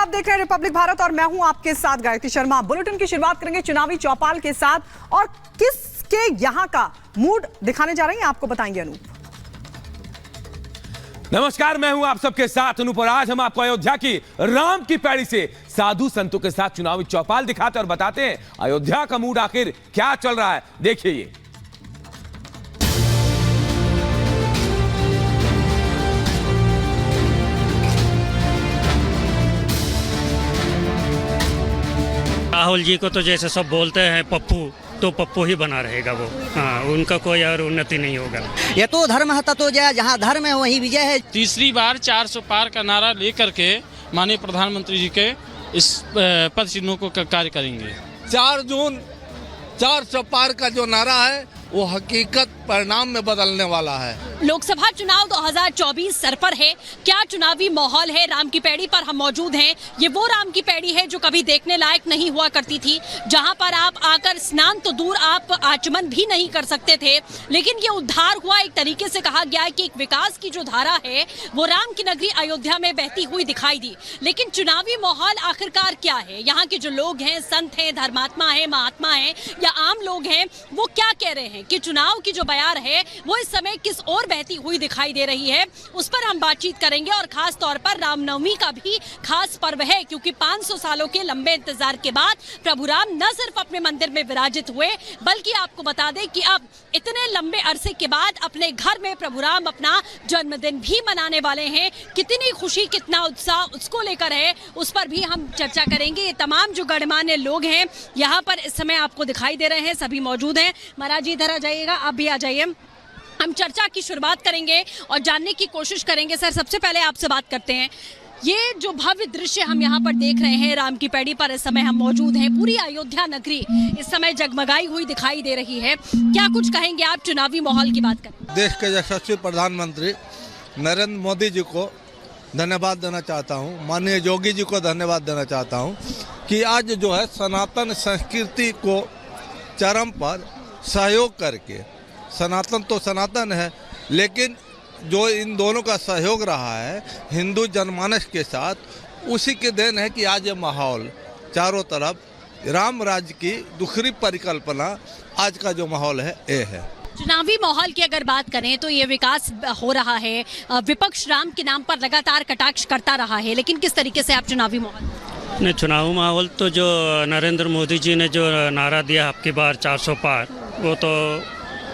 आप देख रहे हैं रिपब्लिक भारत और मैं हूं आपके साथ गायत्री शर्मा। बुलेटिन की शुरुआत करेंगे चुनावी चौपाल के साथ और किसके यहां का मूड दिखाने जा रहे हैं आपको बताएंगे अनूप। नमस्कार, मैं हूं आप सबके साथ अनूप और आज हम आपको अयोध्या की राम की पैड़ी से साधु संतों के साथ चुनावी चौपाल दिखाते और बताते हैं अयोध्या का मूड आखिर क्या चल रहा है। देखिए ये राहुल जी को तो जैसे सब बोलते हैं पप्पू, तो पप्पू ही बना रहेगा वो। हाँ, उनका कोई और उन्नति नहीं होगा। ये तो धर्म है तो जय, जहाँ धर्म है वहीं विजय है। तीसरी बार 400 पार का नारा लेकर के माननीय प्रधानमंत्री जी के इस पद चिन्हों को कार्य करेंगे। 4 जून 400 पार का जो नारा है वो हकीकत परिणाम में बदलने वाला है। लोकसभा चुनाव 2024 सर पर है। क्या चुनावी माहौल है? राम की पैड़ी पर हम मौजूद हैं। ये वो राम की पैड़ी है जो कभी देखने लायक नहीं हुआ करती थी, जहां पर आप आकर स्नान तो दूर आप आचमन भी नहीं कर सकते थे। लेकिन ये उद्धार हुआ। एक तरीके से कहा गया है कि एक विकास की जो धारा है वो राम की नगरी अयोध्या में बहती हुई दिखाई दी। लेकिन चुनावी माहौल आखिरकार क्या है? यहाँ के जो लोग हैं, संत हैं, धर्मात्मा है, महात्मा है या आम लोग हैं, वो क्या कह रहे हैं कि चुनाव की जो बयार है वो इस समय किस ओर बहती हुई दिखाई दे रही है, उस पर हम बातचीत करेंगे। और खास तौर पर रामनवमी का भी खास पर्व है, क्योंकि 500 सालों के लंबे इंतजार के बाद प्रभु राम न सिर्फ अपने मंदिर में विराजित हुए, बल्कि आपको बता दें कि अब इतने लंबे अरसे के बाद अपने घर में प्रभु राम अपना जन्मदिन भी मनाने वाले हैं। कितनी खुशी, कितना उत्साह उसको लेकर है, उस पर भी हम चर्चा करेंगे। ये तमाम जो गणमान्य लोग हैं यहाँ पर इस समय आपको दिखाई दे रहे हैं, सभी मौजूद हैं। महाराज जी इधर आ जाइएगा, आप भी आ जाइए। हम चर्चा की शुरुआत करेंगे और जानने की कोशिश करेंगे। सर, सबसे पहले आपसे बात करते हैं, ये जो भव्य दृश्य हम यहाँ पर देख रहे हैं, राम की पैड़ी पर इस समय हम मौजूद हैं। पूरी अयोध्या नगरी इस समय जगमगाई हुई दिखाई दे रही है। क्या कुछ कहेंगे आप चुनावी माहौल की बात करें? देश के यशस्वी प्रधानमंत्री नरेंद्र मोदी जी को धन्यवाद देना चाहता हूँ, माननीय योगी जी को धन्यवाद देना चाहता हूँ कि आज जो है सनातन संस्कृति को चरम पर सहयोग करके, सनातन तो सनातन है लेकिन जो इन दोनों का सहयोग रहा है हिंदू जनमानस के साथ, उसी के देन है कि आज ये माहौल चारों तरफ राम राज्य की दूसरी परिकल्पना, आज का जो माहौल है ये है। चुनावी माहौल की अगर बात करें तो ये विकास हो रहा है। विपक्ष राम के नाम पर लगातार कटाक्ष करता रहा है, लेकिन किस तरीके से आप चुनावी माहौल? नहीं, चुनाव माहौल तो जो नरेंद्र मोदी जी ने जो नारा दिया आपकी बार 400 पार, वो तो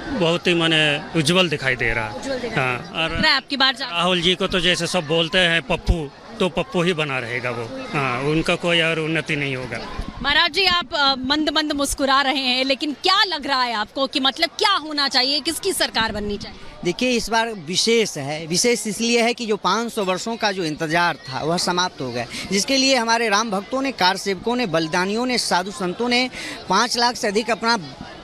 बहुत ही माने उज्जवल दिखाई दे रहा है। हाँ, और आपकी बार राहुल जी को तो जैसे सब बोलते हैं पप्पू, तो पप्पू ही बना रहेगा वो। हाँ, उनका कोई और उन्नति नहीं होगा। महाराज जी, आप मंद मंद मुस्कुरा रहे हैं, लेकिन क्या लग रहा है आपको कि मतलब क्या होना चाहिए, किसकी सरकार बननी चाहिए? देखिए, इस बार विशेष है। विशेष इसलिए है कि जो 500 वर्षों का जो इंतजार था वह समाप्त हो गया, जिसके लिए हमारे राम भक्तों ने, कार सेवकों ने, बलिदानियों ने, साधु संतों ने 5 लाख से अधिक अपना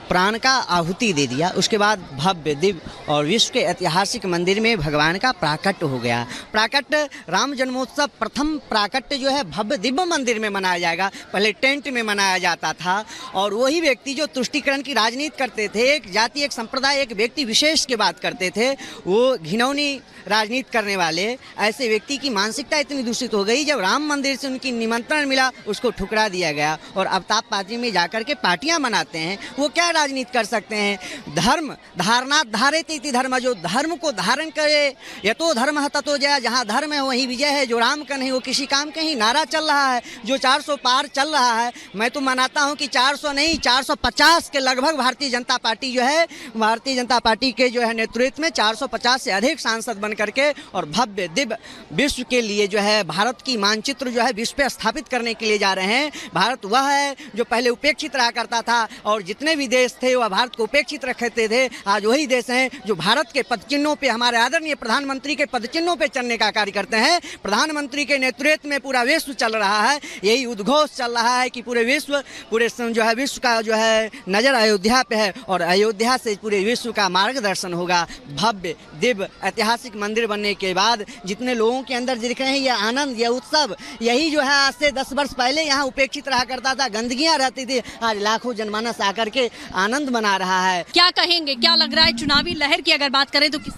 प्राण का आहुति दे दिया। उसके बाद भव्य दिव्य और विश्व के ऐतिहासिक मंदिर में भगवान का प्राकट्य हो गया। प्राकट्य राम जन्मोत्सव प्रथम प्राकट्य जो है भव्य दिव्य मंदिर में मनाया जाएगा। पहले टेंट में मनाया जाता था और वही व्यक्ति जो तुष्टीकरण की राजनीति करते थे, एक जाति, एक संप्रदाय, एक व्यक्ति विशेष की बात करते थे, वो घिनौनी राजनीति करने वाले ऐसे व्यक्ति की मानसिकता इतनी दूषित हो गई, जब राम मंदिर से उनकी निमंत्रण मिला उसको ठुकरा दिया गया और अवताप पार्टी में जाकर के पार्टियां मनाते हैं। वो क्या राजनीति कर सकते हैं? धर्म धारणात धारित इति धर्म, जो धर्म को धारण करे, ये तो धर्म है ततो जय, जहाँ धर्म है वहीं विजय है। जो राम का नहीं वो किसी काम का ही नारा चल रहा है। जो 400 पार चल रहा है, मैं तो मानता हूँ कि 400 नहीं 450 के लगभग भारतीय जनता पार्टी जो है, भारतीय जनता पार्टी के जो है नेतृत्व में 450 से अधिक सांसद बन करके और भव्य दिव्य विश्व के लिए जो है भारत की मानचित्र जो है विश्व पे स्थापित करने के लिए जा रहे हैं। भारत वह है जो पहले उपेक्षित रहा करता था और जितने भी देश थे वह भारत को उपेक्षित रखते थे। आज वही देश हैं जो भारत के पदचिन्हों पे, हमारे आदरणीय प्रधानमंत्री के पदचिन्हों पे चलने का कार्य करते हैं। प्रधानमंत्री के नेतृत्व में पूरा विश्व चल रहा है। यही उद्घोष चल रहा है कि पूरे विश्व, पूरे जो है विश्व का जो है नज़र अयोध्या पे है और अयोध्या से पूरे विश्व का मार्गदर्शन होगा। भव्य दिव्य ऐतिहासिक मंदिर बनने के बाद जितने लोगों के अंदर दिख रहे हैं ये आनंद, ये उत्सव, यही जो है आज से 10 वर्ष पहले यहाँ उपेक्षित रहा करता था, गंदगियाँ रहती थी, आज लाखों जनमानस आकर के आनंद मना रहा है। क्या कहेंगे, क्या लग रहा है चुनावी लहर की अगर बात करें तो किस?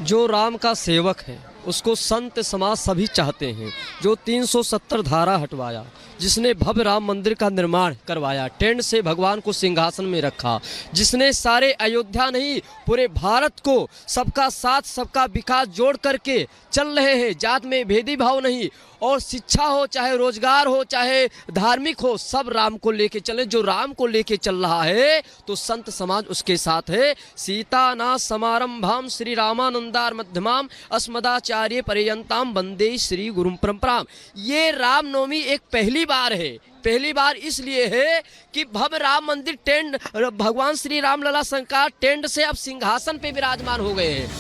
जो राम का सेवक है उसको संत समाज सभी चाहते हैं। जो 370 धारा हटवाया, जिसने भव्य राम मंदिर का निर्माण करवाया, टेंट से भगवान को सिंहासन में रखा, जिसने सारे अयोध्या नहीं पूरे भारत को सबका साथ सबका विकास जोड़ करके चल रहे हैं, जात में भेदभाव नहीं, और शिक्षा हो चाहे रोजगार हो चाहे धार्मिक हो, सब राम को लेके चले। जो राम को लेके चल रहा है तो संत समाज उसके साथ है। सीता ना समारंभाम श्री रामानंदार मध्यमाम अस्मदाचार्य पर्यंताम वंदे श्री गुरुम परंपराम। ये रामनवमी एक पहली बार है। पहली बार इसलिए है कि भव्य राम मंदिर टेंट, भगवान श्री राम लला सरकार टेंट से अब सिंहासन पे विराजमान हो गए हैं।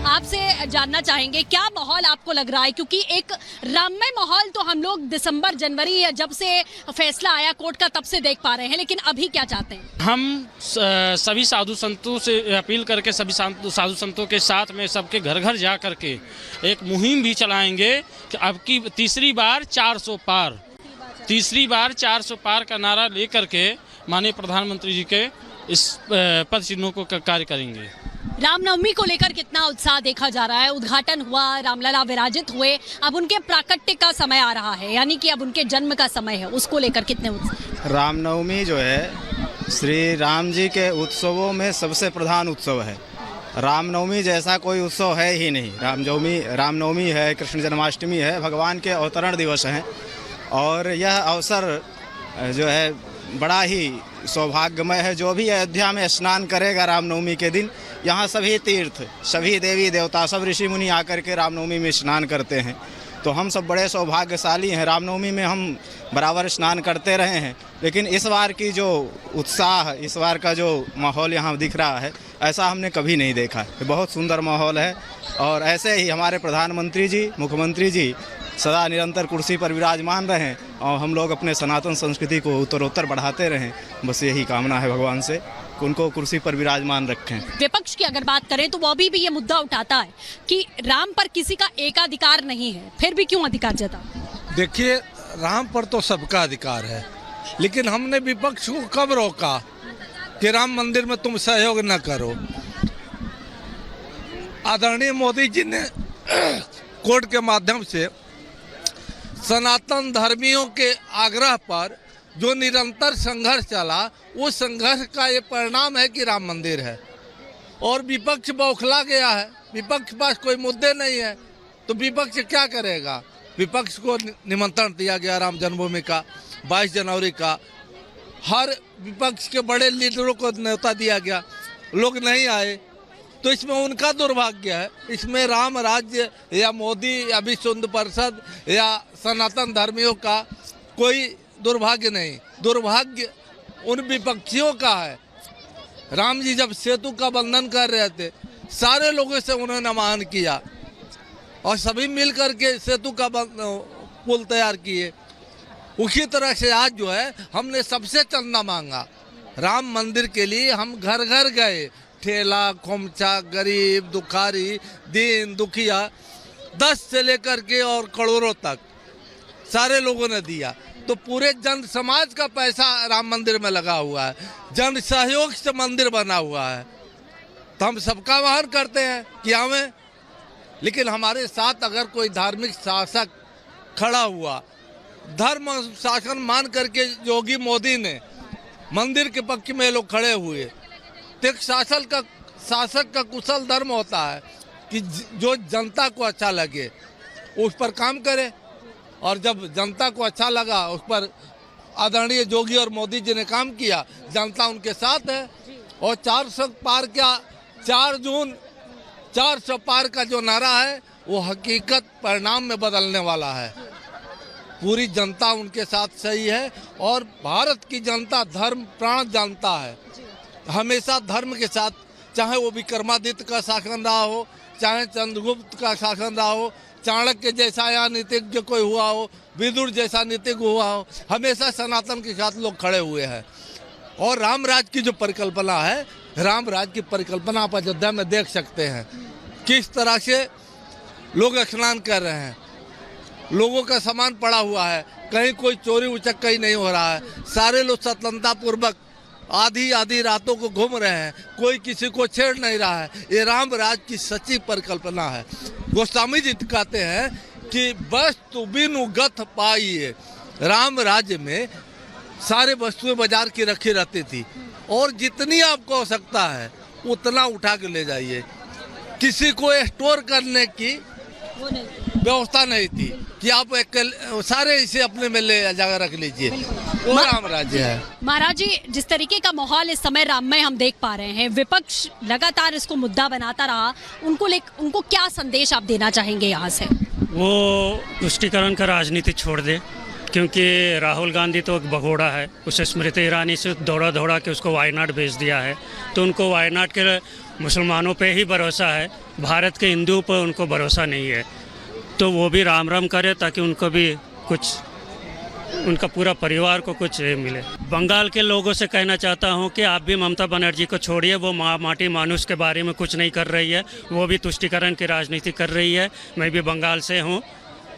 आपसे जानना चाहेंगे क्या माहौल आपको लग रहा है, क्योंकि एक राममय माहौल तो हम लोग दिसंबर जनवरी या जब से फैसला आया कोर्ट का तब से देख पा रहे हैं, लेकिन अभी क्या चाहते हैं? हम सभी साधु संतों से अपील करके सभी साधु संतों के साथ में सबके घर घर जा करके एक मुहिम भी चलाएंगे कि अब की तीसरी बार 400 पार का नारा लेकर के माननीय प्रधानमंत्री जी के इस पद चिन्हों को कार्य करेंगे। रामनवमी को लेकर कितना उत्साह देखा जा रहा है? उद्घाटन हुआ, रामलला विराजित हुए, अब उनके प्राकट्य का समय आ रहा है, यानी कि अब उनके जन्म का समय है, उसको लेकर कितने उत्साह? रामनवमी जो है श्री राम जी के उत्सवों में सबसे प्रधान उत्सव है। रामनवमी जैसा कोई उत्सव है ही नहीं। रामनवमी है, कृष्ण जन्माष्टमी है, भगवान के अवतरण दिवस हैं, और यह अवसर जो है बड़ा ही सौभाग्यमय है। जो भी अयोध्या में स्नान करेगा रामनवमी के दिन, यहाँ सभी तीर्थ, सभी देवी देवता, सब ऋषि मुनि आकर के रामनवमी में स्नान करते हैं। तो हम सब बड़े सौभाग्यशाली हैं। रामनवमी में हम बराबर स्नान करते रहे हैं, लेकिन इस बार की जो उत्साह, इस बार का जो माहौल यहाँ दिख रहा है, ऐसा हमने कभी नहीं देखा है। बहुत सुंदर माहौल है, और ऐसे ही हमारे प्रधानमंत्री जी, मुख्यमंत्री जी सदा निरंतर कुर्सी पर विराजमान रहें, और हम लोग अपने सनातन संस्कृति को उत्तरोत्तर बढ़ाते रहें। बस यही कामना है भगवान से, उनको कुर्सी पर विराजमान रखें। विपक्ष की अगर बात करें तो वो अभी भी ये मुद्दा उठाता है कि राम पर किसी का एकाधिकार नहीं है, फिर भी क्यों अधिकार जता? देखिए, राम पर तो सबका अधिकार है, लेकिन हमने विपक्ष को कब रोका कि राम मंदिर में तुम सहयोग न करो? आदरणीय मोदी जी ने कोर्ट के माध्यम से सनातन धर्मियों के आग्रह पर जो निरंतर संघर्ष चला, उस संघर्ष का ये परिणाम है कि राम मंदिर है। और विपक्ष बौखला गया है, विपक्ष के पास कोई मुद्दे नहीं है, तो विपक्ष क्या करेगा? विपक्ष को निमंत्रण दिया गया राम जन्मभूमि का 22 जनवरी का, हर विपक्ष के बड़े लीडरों को न्योता दिया गया, लोग नहीं आए, तो इसमें उनका दुर्भाग्य है। इसमें राम राज्य या मोदी या विश्व हिंदू परिषद या सनातन धर्मियों का कोई दुर्भाग्य नहीं, दुर्भाग्य उन विपक्षियों का है। राम जी जब सेतु का बंधन कर रहे थे, सारे लोगों से उन्होंने आह्वान किया और सभी मिलकर के सेतु का पुल तैयार किए। उसी तरह से आज जो है हमने सबसे चंदा मांगा राम मंदिर के लिए। हम घर घर गए, ठेला खोमचा, गरीब दुखारी, दीन दुखिया, 10 से लेकर के और करोड़ों तक सारे लोगों ने दिया। तो पूरे जन समाज का पैसा राम मंदिर में लगा हुआ है, जन सहयोग से मंदिर बना हुआ है। तो हम सबका आह्वान करते हैं कि हमें, लेकिन हमारे साथ अगर कोई धार्मिक शासक खड़ा हुआ, धर्म शासन मान करके योगी मोदी ने मंदिर के पक्ष में लोग खड़े हुए, तो एक शासक का कुशल धर्म होता है कि जो जनता को अच्छा लगे उस पर काम करे। और जब जनता को अच्छा लगा, उस पर आदरणीय योगी और मोदी जी ने काम किया, जनता उनके साथ है। और 400 पार का 4 जून 400 पार का जो नारा है वो हकीकत परिणाम में बदलने वाला है। पूरी जनता उनके साथ सही है, और भारत की जनता धर्म प्राण जानता है, हमेशा धर्म के साथ, चाहे वो विक्रमादित्य का शासन रहा हो, चाहे चंद्रगुप्त का शासन रहा हो, चाणक्य जैसा या नीतिज्ञ कोई हुआ हो, विदुर जैसा नीतिज्ञ हुआ हो, हमेशा सनातन के साथ लोग खड़े हुए हैं। और राम राज की जो परिकल्पना है, राम राज की परिकल्पना आप अयोध्या में देख सकते हैं किस तरह से लोग स्नान कर रहे हैं। लोगों का सामान पड़ा हुआ है, कहीं कोई चोरी उचक्का ही नहीं हो रहा है। सारे लोग स्वतंत्रता पूर्वक आधी रातों को घूम रहे हैं, कोई किसी को छेड़ नहीं रहा है। ये राम राज की सच्ची परिकल्पना है। गोस्वामी जी कहते हैं कि वस्तु बिनु गथ पाइए। राम राज्य में सारे वस्तुएं बाजार की रखी रहती थी और जितनी आपको आवश्यकता है उतना उठा के ले जाइए। किसी को स्टोर करने की व्यवस्था नहीं थी कि आप सारे इसे अपने में ले जाकर रख लीजिए। वो राम राज्य है। महाराज जी, जिस तरीके का माहौल इस समय राममय हम देख पा रहे हैं, विपक्ष लगातार इसको मुद्दा बनाता रहा, उनको क्या संदेश आप देना चाहेंगे यहाँ से? वो तुष्टीकरण का राजनीति छोड़ दे, क्योंकि राहुल गांधी तो एक भगोड़ा है। उसे स्मृति ईरानी से दौड़ा के उसको वायनाड भेज दिया है, तो उनको वायनाड के मुसलमानों पे ही भरोसा है, भारत के हिंदुओं पर उनको भरोसा नहीं है। तो वो भी राम राम करे ताकि उनको भी कुछ, उनका पूरा परिवार को कुछ मिले। बंगाल के लोगों से कहना चाहता हूँ कि आप भी ममता बनर्जी को छोड़िए, वो माटी मानुष के बारे में कुछ नहीं कर रही है, वो भी तुष्टीकरण की राजनीति कर रही है। मैं भी बंगाल से हूँ,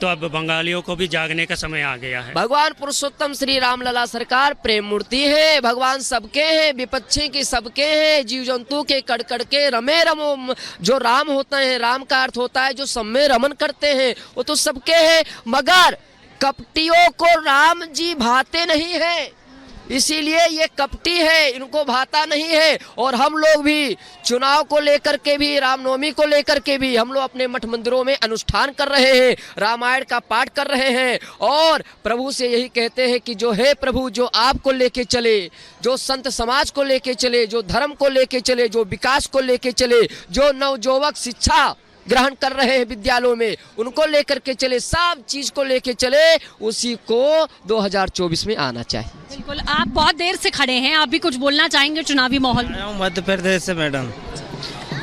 तो अब बंगालियों को भी जागने का समय आ गया है। भगवान पुरुषोत्तम श्री राम लला सरकार प्रेम मूर्ति है। भगवान सबके हैं, विपक्षी के सबके हैं, जीव जंतु के कड़ के रमे रमो। जो राम होते हैं, राम का अर्थ होता है जो सब में रमन करते हैं, वो तो सबके हैं। मगर कपटियों को राम जी भाते नहीं है, इसीलिए ये कपटी है, इनको भाता नहीं है। और हम लोग भी चुनाव को लेकर के भी, रामनवमी को लेकर के भी हम लोग अपने मठ मंदिरों में अनुष्ठान कर रहे हैं, रामायण का पाठ कर रहे हैं और प्रभु से यही कहते हैं कि जो है प्रभु, जो आपको लेके चले, जो संत समाज को लेके चले, जो धर्म को लेके चले, जो विकास को लेके चले, जो नवयुवक शिक्षा ग्रहण कर रहे हैं विद्यालयों में, उनको लेकर के चले, सब चीज को लेके चले, उसी को 2024 में आना चाहिए। बिल्कुल। आप बहुत देर से खड़े हैं, आप भी कुछ बोलना चाहेंगे चुनावी माहौल में? मध्य प्रदेश से मैडम,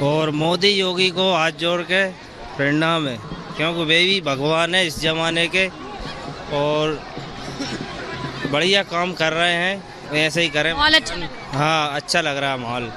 और मोदी योगी को हाथ जोड़ के प्रणाम है, क्योंकि वे भी भगवान है इस जमाने के और बढ़िया काम कर रहे हैं, ऐसे ही करें। माहौल अच्छा लग रहा है? हाँ, अच्छा लग रहा है माहौल।